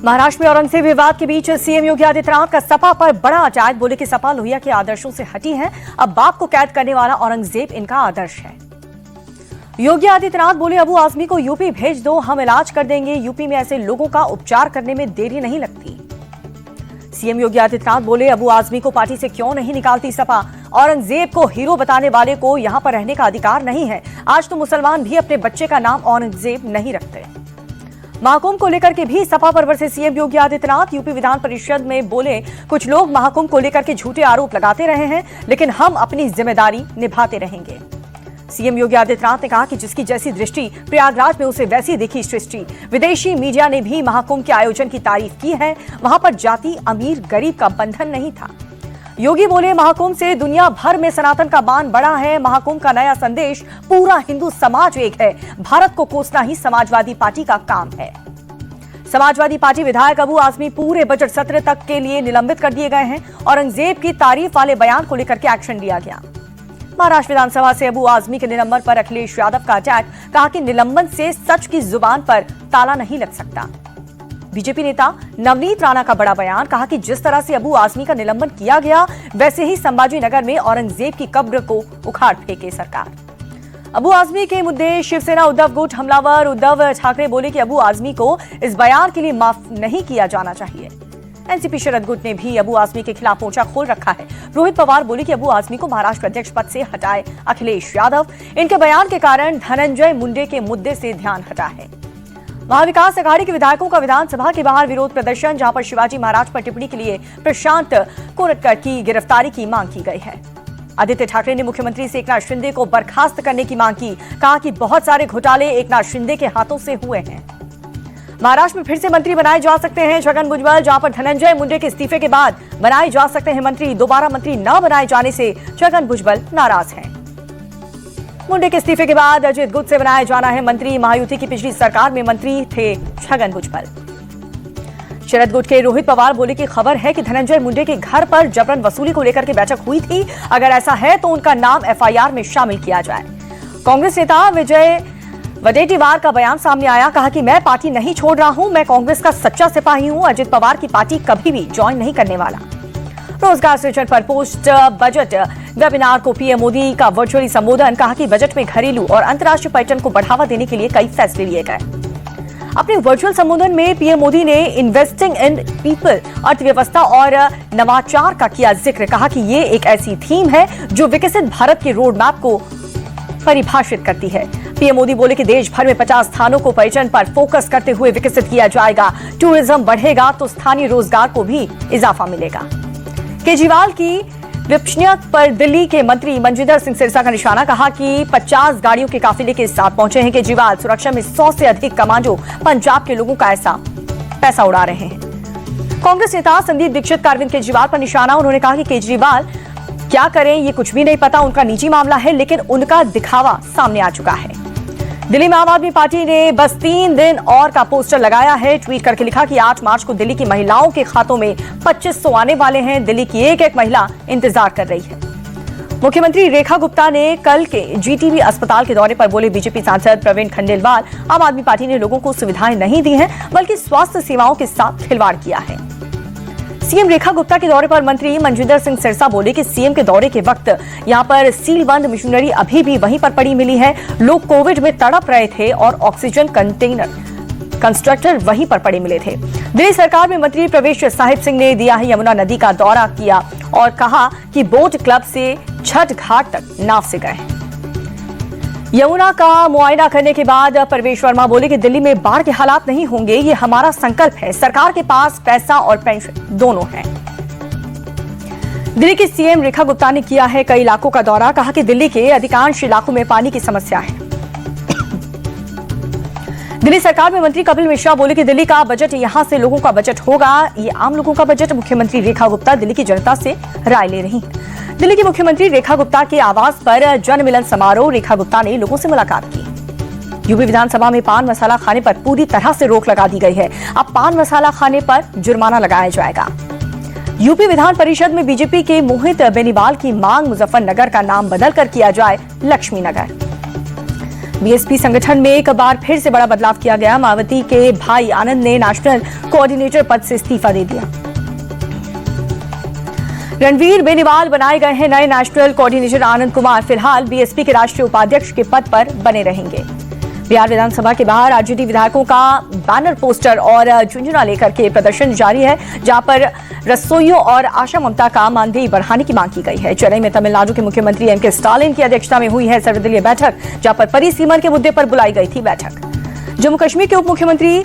महाराष्ट्र में औरंगजेब विवाद के बीच सीएम योगी आदित्यनाथ का सपा पर बड़ा अटैक। बोले कि सपा लोहिया के आदर्शों से हटी है, अब बाप को कैद करने वाला औरंगजेब इनका आदर्श है। योगी आदित्यनाथ बोले अबू आजमी को यूपी भेज दो, हम इलाज कर देंगे। यूपी में ऐसे लोगों का उपचार करने में देरी नहीं लगती। सीएम योगी आदित्यनाथ बोले अबू आजमी को पार्टी से क्यों नहीं निकालती सपा। औरंगजेब को हीरो बताने वाले को यहां पर रहने का अधिकार नहीं है। आज तो मुसलमान भी अपने बच्चे का नाम औरंगजेब नहीं रखते। महाकुंभ को लेकर के भी सपा पर बरसे सीएम योगी आदित्यनाथ। यूपी विधान परिषद में बोले कुछ लोग महाकुंभ को लेकर के झूठे आरोप लगाते रहे हैं, लेकिन हम अपनी जिम्मेदारी निभाते रहेंगे। सीएम योगी आदित्यनाथ ने कहा कि जिसकी जैसी दृष्टि प्रयागराज में उसे वैसी दिखी सृष्टि। विदेशी मीडिया ने भी महाकुंभ के आयोजन की तारीफ की है। वहां पर जाति अमीर गरीब का बंधन नहीं था। योगी बोले महाकुंभ से दुनिया भर में सनातन का मान बढ़ा है। महाकुंभ का नया संदेश पूरा हिंदू समाज एक है। भारत को कोसना ही समाजवादी पार्टी का काम है। समाजवादी पार्टी विधायक अबू आजमी पूरे बजट सत्र तक के लिए निलंबित कर दिए गए हैं। औरंगजेब की तारीफ वाले बयान को लेकर के एक्शन लिया गया। महाराष्ट्र विधानसभा से अबू आजमी के निलंबन पर अखिलेश यादव का अटैक। कहा कि निलंबन से सच की जुबान पर ताला नहीं लग सकता। बीजेपी नेता नवनीत राणा का बड़ा बयान। कहा कि जिस तरह से अबू आजमी का निलंबन किया गया, वैसे ही संभाजी नगर में औरंगजेब की कब्र को उखाड़ फेंके सरकार। अबू आजमी के मुद्दे शिवसेना उद्धव गुट हमलावर उद्धव ठाकरे बोले कि अबू आजमी को इस बयान के लिए माफ नहीं किया जाना चाहिए। एनसीपी शरद गुट ने भी अबू आजमी के खिलाफ मोर्चा खोल रखा है। रोहित पवार बोले कि अबू आजमी को महाराष्ट्र अध्यक्ष पद से हटाए अखिलेश यादव। इनके बयान के कारण धनंजय मुंडे के मुद्दे से ध्यान हटा है। महाविकास अघाड़ी के विधायकों का विधानसभा के बाहर विरोध प्रदर्शन, जहां पर शिवाजी महाराज पर टिप्पणी के लिए प्रशांत कोरटकर की गिरफ्तारी की मांग की गई है। आदित्य ठाकरे ने मुख्यमंत्री से एकनाथ शिंदे को बर्खास्त करने की मांग की। कहा कि बहुत सारे घोटाले एकनाथ शिंदे के हाथों से हुए हैं। महाराष्ट्र में फिर से मंत्री बनाए जा सकते हैं छगन भुजबल, जहां पर धनंजय मुंडे के इस्तीफे के बाद बनाए जा सकते हैं मंत्री। दोबारा मंत्री न बनाए जाने से छगन भुजबल नाराज हैं। मुंडे के इस्तीफे के बाद अजित गुट से बनाया जाना है मंत्री। महायुति की पिछली सरकार में मंत्री थे छगन भुजबल। शरद गुट के रोहित पवार बोले कि खबर है कि धनंजय मुंडे के घर पर जबरन वसूली को लेकर के बैठक हुई थी। अगर ऐसा है तो उनका नाम एफआईआर में शामिल किया जाए। कांग्रेस नेता विजय वडेट्टीवार का बयान सामने आया। कहा कि मैं पार्टी नहीं छोड़ रहा हूं, मैं कांग्रेस का सच्चा सिपाही हूं। अजित पवार की पार्टी कभी भी ज्वाइन नहीं करने वाला। रोजगार सृजन पर पोस्ट बजट वेबिनार को पीएम मोदी का वर्चुअली संबोधन। कहा कि बजट में घरेलू और अंतर्राष्ट्रीय पर्यटन को बढ़ावा देने के लिए कई फैसले लिए गए। अपने वर्चुअल संबोधन में पीएम मोदी ने इन्वेस्टिंग इन पीपल, अर्थव्यवस्था और नवाचार का किया जिक्र। कहा कि ये एक ऐसी थीम है जो विकसित भारत के रोड मैप को परिभाषित करती है। पीएम मोदी बोले कि देश भर में 50 स्थानों को पर्यटन पर फोकस करते हुए विकसित किया जाएगा। टूरिज्म बढ़ेगा तो स्थानीय रोजगार को भी इजाफा मिलेगा। केजरीवाल की विपक्षणीयता पर दिल्ली के मंत्री मंजिंदर सिंह सिरसा का निशाना। कहा कि 50 गाड़ियों के काफिले के साथ पहुंचे हैं केजरीवाल। सुरक्षा में 100 से अधिक कमांडो पंजाब के लोगों का ऐसा पैसा उड़ा रहे हैं। कांग्रेस नेता संदीप दीक्षित का अरविंद केजरीवाल पर निशाना। उन्होंने कहा कि केजरीवाल क्या करें ये कुछ भी नहीं पता, उनका निजी मामला है, लेकिन उनका दिखावा सामने आ चुका है। दिल्ली में आम आदमी पार्टी ने बस 3 दिन और का पोस्टर लगाया है। ट्वीट करके लिखा कि 8 मार्च को दिल्ली की महिलाओं के खातों में 2500 आने वाले हैं। दिल्ली की एक एक महिला इंतजार कर रही है। मुख्यमंत्री रेखा गुप्ता ने कल के जीटीबी अस्पताल के दौरे पर बोले बीजेपी सांसद प्रवीण खंडेलवाल, आम आदमी पार्टी ने लोगों को सुविधाएं नहीं दी हैं, बल्कि स्वास्थ्य सेवाओं के साथ खिलवाड़ किया है। सीएम रेखा गुप्ता के दौरे पर मंत्री मंजिंदर सिंह सिरसा बोले कि सीएम के दौरे के वक्त यहां पर सीलबंद मशीनरी अभी भी वहीं पर पड़ी मिली है। लोग कोविड में तड़प रहे थे और ऑक्सीजन कंस्ट्रक्टर वहीं पर पड़े मिले थे। दिल्ली सरकार में मंत्री प्रवेश साहिब सिंह ने दिया है यमुना नदी का दौरा किया और कहा कि बोट क्लब से छठ घाट तक नाव से गए। यमुना का मुआयना करने के बाद परवेश वर्मा बोले कि दिल्ली में बाढ़ के हालात नहीं होंगे, ये हमारा संकल्प है। सरकार के पास पैसा और पेंशन दोनों है। दिल्ली की सीएम रेखा गुप्ता ने किया है कई इलाकों का दौरा। कहा कि दिल्ली के अधिकांश इलाकों में पानी की समस्या है। दिल्ली सरकार में मंत्री कपिल मिश्रा बोले कि दिल्ली का बजट यहां से लोगों का बजट होगा, ये आम लोगों का बजट। मुख्यमंत्री रेखा गुप्ता दिल्ली की जनता से राय ले रही हैं। दिल्ली की मुख्यमंत्री रेखा गुप्ता के आवास पर जन मिलन समारोह। रेखा गुप्ता ने लोगों से मुलाकात की। यूपी विधानसभा में पान मसाला खाने पर पूरी तरह से रोक लगा दी गई है। अब पान मसाला खाने पर जुर्माना लगाया जाएगा। यूपी विधान परिषद में बीजेपी के मोहित बेनीवाल की मांग मुजफ्फरनगर का नाम बदलकर किया जाए लक्ष्मी नगर। बीएसपी संगठन में एक बार फिर से बड़ा बदलाव किया गया। मायावती के भाई आनंद ने नेशनल कोऑर्डिनेटर पद से इस्तीफा दे दिया। रणवीर बेनीवाल बनाए गए हैं नए नेशनल कोऑर्डिनेटर। आनंद कुमार फिलहाल बीएसपी के राष्ट्रीय उपाध्यक्ष के पद पर बने रहेंगे। बिहार विधानसभा के बाहर आरजेडी विधायकों का बैनर, पोस्टर और झुंझुना लेकर के प्रदर्शन जारी है, जहां पर रसोइयों और आशा ममता का मानदेय बढ़ाने की मांग की गई है। चेन्नई में तमिलनाडु के मुख्यमंत्री एमके स्टालिन की अध्यक्षता में हुई है सर्वदलीय बैठक, जहां पर परिसीमन के मुद्दे पर बुलाई गई थी बैठक। जम्मू कश्मीर के उप मुख्यमंत्री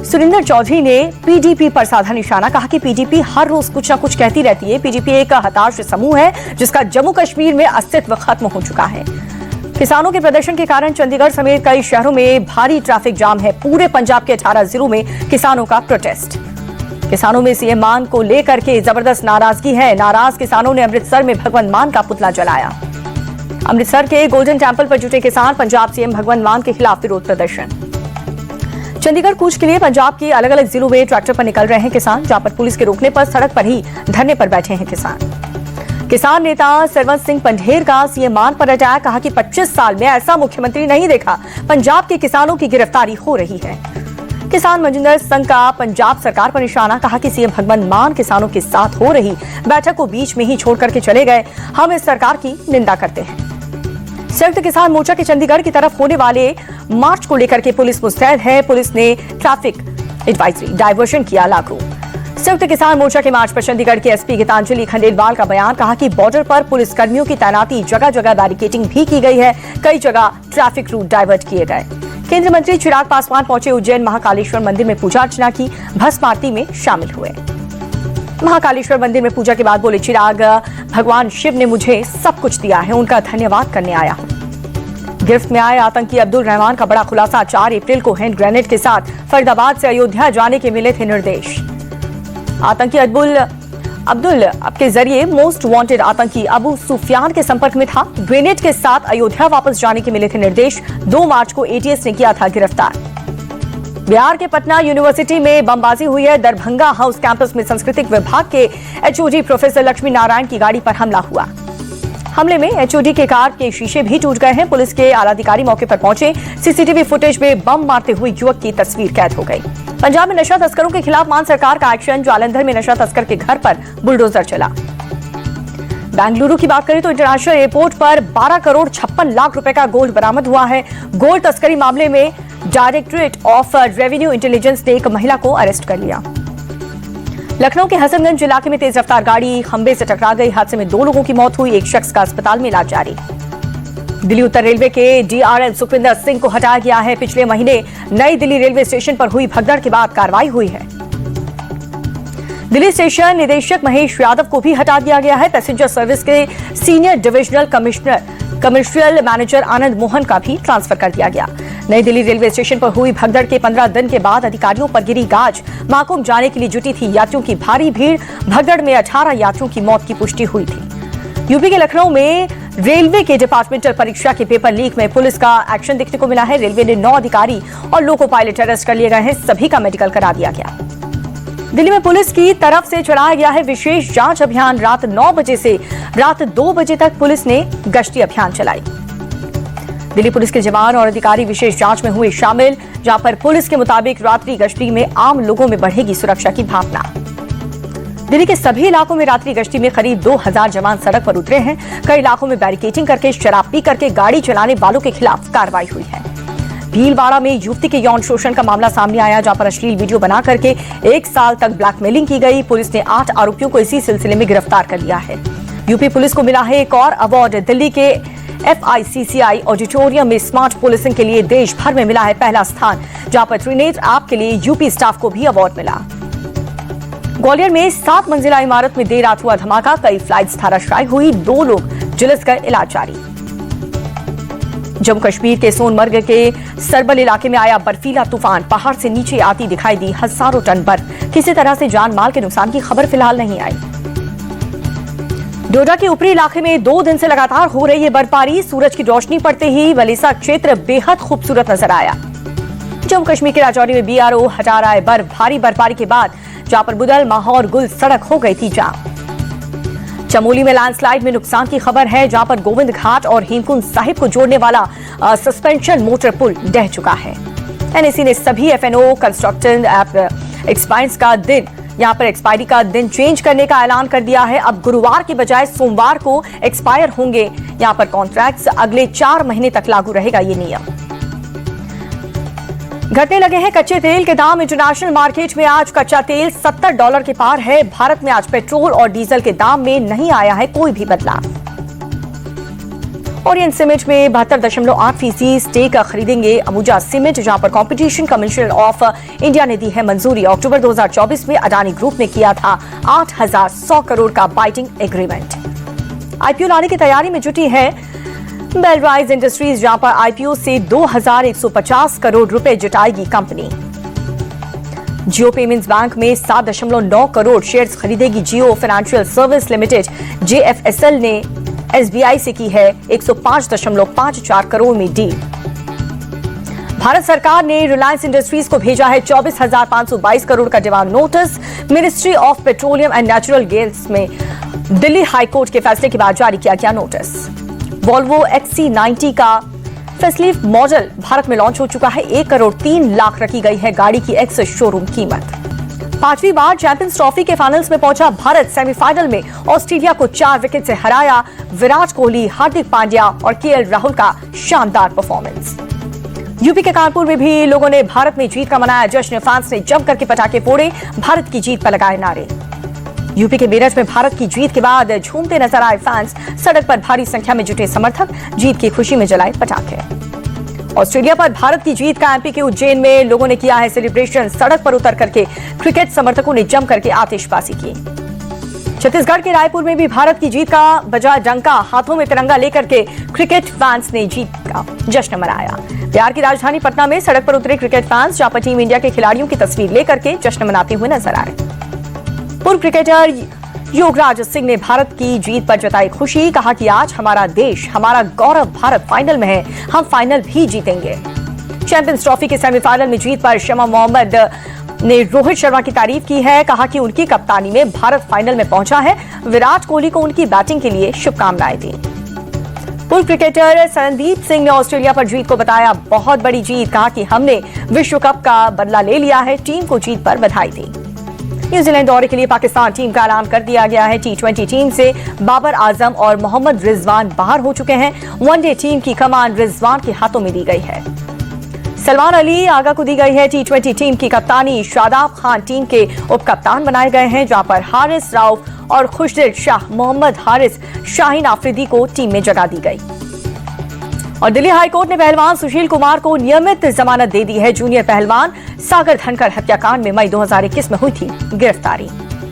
सुरेंद्र चौधरी ने पीडीपी पर साधा निशाना। कहा कि पीडीपी हर रोज कुछ न कुछ कहती रहती है। पीडीपी एक हताश समूह है जिसका जम्मू कश्मीर में अस्तित्व खत्म हो चुका है। किसानों के प्रदर्शन के कारण चंडीगढ़ समेत कई शहरों में भारी ट्रैफिक जाम है। पूरे पंजाब के 18 जिलों में किसानों का प्रोटेस्ट। किसानों में सीएम मान को लेकर के जबरदस्त नाराजगी है। नाराज किसानों ने अमृतसर में भगवंत मान का पुतला जलाया। अमृतसर के गोल्डन टेम्पल पर जुटे किसान पंजाब सीएम भगवंत मान के खिलाफ विरोध प्रदर्शन। चंडीगढ़ कूच के लिए पंजाब के अलग अलग जिलों में ट्रैक्टर पर निकल रहे हैं किसान, जहां पर पुलिस के रोकने पर सड़क पर ही धरने पर बैठे हैं किसान। किसान नेता सरवंत सिंह पंढेर का सीएम मान पर अटैक। कहा कि 25 साल में ऐसा मुख्यमंत्री नहीं देखा। पंजाब के किसानों की गिरफ्तारी हो रही है। किसान मजिंदर संघ का पंजाब सरकार पर निशाना। कहा कि सीएम भगवंत मान किसानों के साथ हो रही बैठक को बीच में ही छोड़ करके चले गए। हम इस सरकार की निंदा करते हैं। संयुक्त किसान मोर्चा के चंडीगढ़ की तरफ होने वाले मार्च को लेकर के पुलिस मुस्तैद है। पुलिस ने ट्रैफिक एडवाइजरी डायवर्शन किया लागू। संयुक्त किसान मोर्चा के मार्च पर चंडीगढ़ के एसपी गीतांजलि खंडेलवाल का बयान। कहा कि बॉर्डर पर पुलिस कर्मियों की तैनाती, जगह जगह बैरिकेडिंग भी की गई है। कई जगह ट्रैफिक रूट डायवर्ट किए गए। केंद्रीय मंत्री चिराग पासवान पहुंचे उज्जैन महाकालेश्वर मंदिर में पूजा अर्चना की, भस्म आरती में शामिल हुए। महाकालेश्वर मंदिर में पूजा के बाद बोले चिराग, भगवान शिव ने मुझे सब कुछ दिया है, उनका धन्यवाद करने आया हूं। गिरफ्त में आए आतंकी अब्दुल रहमान का बड़ा खुलासा। 4 अप्रैल को हैंड ग्रेनेड के साथ फरीदाबाद से अयोध्या जाने के मिले थे निर्देश। आतंकी अब्दुल के जरिए मोस्ट वांटेड आतंकी अबू सुफियान के संपर्क में था। ग्रेनेड के साथ अयोध्या वापस जाने के मिले थे निर्देश। 2 मार्च को एटीएस ने किया था गिरफ्तार। बिहार के पटना यूनिवर्सिटी में बमबाजी हुई है। दरभंगा हाउस कैंपस में सांस्कृतिक विभाग के एचओडी प्रोफेसर लक्ष्मी नारायण की गाड़ी पर हमला हुआ। हमले में एचओडी के कार के शीशे भी टूट गए हैं। पुलिस के आलाधिकारी मौके पर पहुंचे। सीसीटीवी फुटेज में बम मारते हुए युवक की तस्वीर कैद हो गई। पंजाब में नशा तस्करों के खिलाफ मान सरकार का एक्शन। जालंधर में नशा तस्कर के घर पर बुलडोजर चला। बेंगलुरु की बात करें तो इंटरनेशनल एयरपोर्ट पर 12 करोड़ 56 लाख रुपए का गोल्ड बरामद हुआ है। गोल्ड तस्करी मामले में डायरेक्टरेट ऑफ रेवेन्यू इंटेलिजेंस ने एक महिला को अरेस्ट कर लिया। लखनऊ के हसनगंज इलाके में तेज रफ्तार गाड़ी खंबे से टकरा गई। हादसे में 2 लोगों की मौत हुई। एक शख्स का अस्पताल में इलाज जारी। दिल्ली उत्तर रेलवे के डीआरएम सुखविंदर सिंह को हटाया गया है। पिछले महीने नई दिल्ली रेलवे स्टेशन पर हुई भगदड़ के बाद कार्रवाई हुई है। दिल्ली स्टेशन निदेशक महेश यादव को भी हटा दिया गया है। पैसेंजर सर्विस के senior divisional commercial manager Anand Mohan का भी ट्रांसफर कर दिया गया। नई दिल्ली रेलवे स्टेशन पर हुई भगदड़ के 15 दिन के बाद अधिकारियों पर गिरी गाज। माकुम जाने के लिए जुटी थी यात्रियों की भारी भीड़। भगदड़ में 18 यात्रियों की मौत की पुष्टि हुई थी। यूपी के लखनऊ में रेलवे के डिपार्टमेंटल परीक्षा के पेपर लीक में पुलिस का एक्शन देखने को मिला है। रेलवे ने 9 अधिकारी और लोको पायलट अरेस्ट कर लिए गए हैं। सभी का मेडिकल करा दिया गया। दिल्ली में पुलिस की तरफ से चलाया गया है विशेष जांच अभियान। रात 9 बजे से रात 2 बजे तक पुलिस ने गश्ती अभियान चलाई। दिल्ली पुलिस के जवान और अधिकारी विशेष जांच में हुए शामिल, जहां पर पुलिस के मुताबिक रात्रि गश्ती में आम लोगों में बढ़ेगी सुरक्षा की भावना। दिल्ली के सभी इलाकों में रात्रि गश्ती में करीब 2000 जवान सड़क पर उतरे हैं। कई इलाकों में बैरिकेडिंग करके, शराब पी करके गाड़ी चलाने वालों के खिलाफ कार्रवाई हुई है। भीलवाड़ा में युवती के यौन शोषण का मामला सामने आया, जहां पर अश्लील वीडियो बना करके 1 साल तक ब्लैकमेलिंग की गई। पुलिस ने 8 आरोपियों को इसी सिलसिले में गिरफ्तार कर लिया है। यूपी पुलिस को मिला है एक और अवार्ड। दिल्ली के FICCI ऑडिटोरियम में स्मार्ट पुलिसिंग के लिए देश भर में मिला है पहला स्थान, जहां पर त्रिनेत्र ऐप के लिए यूपी स्टाफ को भी अवार्ड मिला। ग्वालियर में 7 मंजिला इमारत में देर रात हुआ धमाका। कई फ्लाइट्स धराशायी हुई। 2 लोग झुलस कर इलाज जारी। जम्मू कश्मीर के सोनमर्ग के सरबल इलाके में आया बर्फीला तूफान। पहाड़ से नीचे आती दिखाई दी हजारों टन बर्फ। किसी तरह से जान माल के नुकसान की खबर फिलहाल नहीं आई। डोडा के ऊपरी इलाके में 2 दिन से लगातार हो रही है बर्फबारी। सूरज की रोशनी पड़ते ही वलीसा क्षेत्र बेहद खूबसूरत नजर आया। जम्मू कश्मीर के राजौरी में BRO हटा रहा है बर्फ। भारी बर्फबारी के बाद जहां पर बुदल, माहौर, गुल सड़क हो गई थी जाम। चमोली में लैंडस्लाइड में नुकसान की खबर है, जहां पर गोविंद घाट और हेमकुंड साहिब को जोड़ने वाला सस्पेंशन मोटर पुल ढह चुका है। एनएसी ने सभी एफएनओ कंस्ट्रक्शन एक्सपायरी का दिन चेंज करने का ऐलान कर दिया है। अब गुरुवार के बजाय सोमवार को एक्सपायर होंगे यहां पर कॉन्ट्रैक्ट्स। अगले 4 महीने तक लागू रहेगा ये नियम। घटने लगे हैं कच्चे तेल के दाम। इंटरनेशनल मार्केट में आज कच्चा तेल $70 के पार है। भारत में आज पेट्रोल और डीजल के दाम में नहीं आया है कोई भी बदलाव। ओरिएंट सीमेंट में 72.8% स्टेक खरीदेंगे अंबुजा सीमेंट, जहां पर कंपटीशन कमीशन ऑफ इंडिया ने दी है मंजूरी। अक्टूबर 2024 में अडानी ग्रुप ने किया था 8,100 करोड़ का बाइटिंग एग्रीमेंट। आईपीओ लाने की तैयारी में जुटी है बेलराइज इंडस्ट्रीज, जहां पर आईपीओ से 2,150 करोड़ रुपए जुटाएगी कंपनी। जियो पेमेंट्स बैंक में 7.9 करोड़ शेयर्स खरीदेगी जियो फाइनेंशियल सर्विस लिमिटेड। जेएफएसएल ने एसबीआई से की है 105.54 करोड़ में डील। भारत सरकार ने रिलायंस इंडस्ट्रीज को भेजा है 24,522 करोड़ का demand notice. Ministry of petroleum and natural gas में दिल्ली हाईकोर्ट के फैसले के बाद जारी किया गया नोटिस। वॉल्वो XC90 का फेसलिफ्ट मॉडल भारत में लॉन्च हो चुका है। 1,03 लाख रखी गई है गाड़ी की एक्स शोरूम कीमत। 5वीं बार चैंपियंस ट्रॉफी के फाइनल्स में पहुंचा भारत। सेमीफाइनल में ऑस्ट्रेलिया को 4 विकेट से हराया। विराट कोहली, हार्दिक पांड्या और केएल राहुल का शानदार परफॉर्मेंस। यूपी के कानपुर में भी लोगों ने भारत में जीत का मनाया जश्न। फैंस ने जमकर के पटाखे फोड़े, भारत की जीत पर लगाए नारे। यूपी के मेरठ में भारत की जीत के बाद झूमते नजर आए फैंस। सड़क पर भारी संख्या में जुटे समर्थक जीत की खुशी में जलाए पटाखे। ऑस्ट्रेलिया पर भारत की जीत का एमपी के उज्जैन में लोगों ने किया है सेलिब्रेशन। सड़क पर उतर करके क्रिकेट समर्थकों ने जम करके आतिशबाजी की। छत्तीसगढ़ के रायपुर में भी भारत की जीत का बजाय डंका, हाथों में तिरंगा लेकर के क्रिकेट फैंस ने जीत का जश्न मनाया। बिहार की राजधानी पटना में सड़क पर उतरे क्रिकेट फैंस, जहां पर टीम इंडिया के खिलाड़ियों की तस्वीर लेकर के जश्न मनाते हुए नजर आए। पूर्व क्रिकेटर योगराज सिंह ने भारत की जीत पर जताई खुशी। कहा कि आज हमारा देश, हमारा गौरव भारत फाइनल में है, हम फाइनल भी जीतेंगे। चैंपियंस ट्रॉफी के सेमीफाइनल में जीत पर शमा मोहम्मद ने रोहित शर्मा की तारीफ की है। कहा कि उनकी कप्तानी में भारत फाइनल में पहुंचा है। विराट कोहली को उनकी बैटिंग के लिए शुभकामनाएं दी। पूर्व क्रिकेटर संदीप सिंह ने ऑस्ट्रेलिया पर जीत को बताया बहुत बड़ी जीत। कहा कि हमने विश्व कप का बदला ले लिया है। टीम को जीत पर बधाई दी। न्यूजीलैंड दौरे के लिए पाकिस्तान टीम का ऐलान कर दिया गया है। T20 टीम से बाबर आजम और मोहम्मद रिजवान बाहर हो चुके हैं। वनडे टीम की कमान रिजवान के हाथों में दी गई है। सलमान अली आगा को दी गई है T20 टीम की कप्तानी। शादाब खान टीम के उप कप्तान बनाए गए हैं, जहां पर हारिस राउफ और खुशदिल शाह मोहम्मद हारिस शाहीन आफरीदी को टीम में जगह दी गई। और दिल्ली हाईकोर्ट ने पहलवान सुशील कुमार को नियमित जमानत दे दी है। जूनियर पहलवान सागर धनखड़ हत्याकांड में मई 2021 में हुई थी गिरफ्तारी।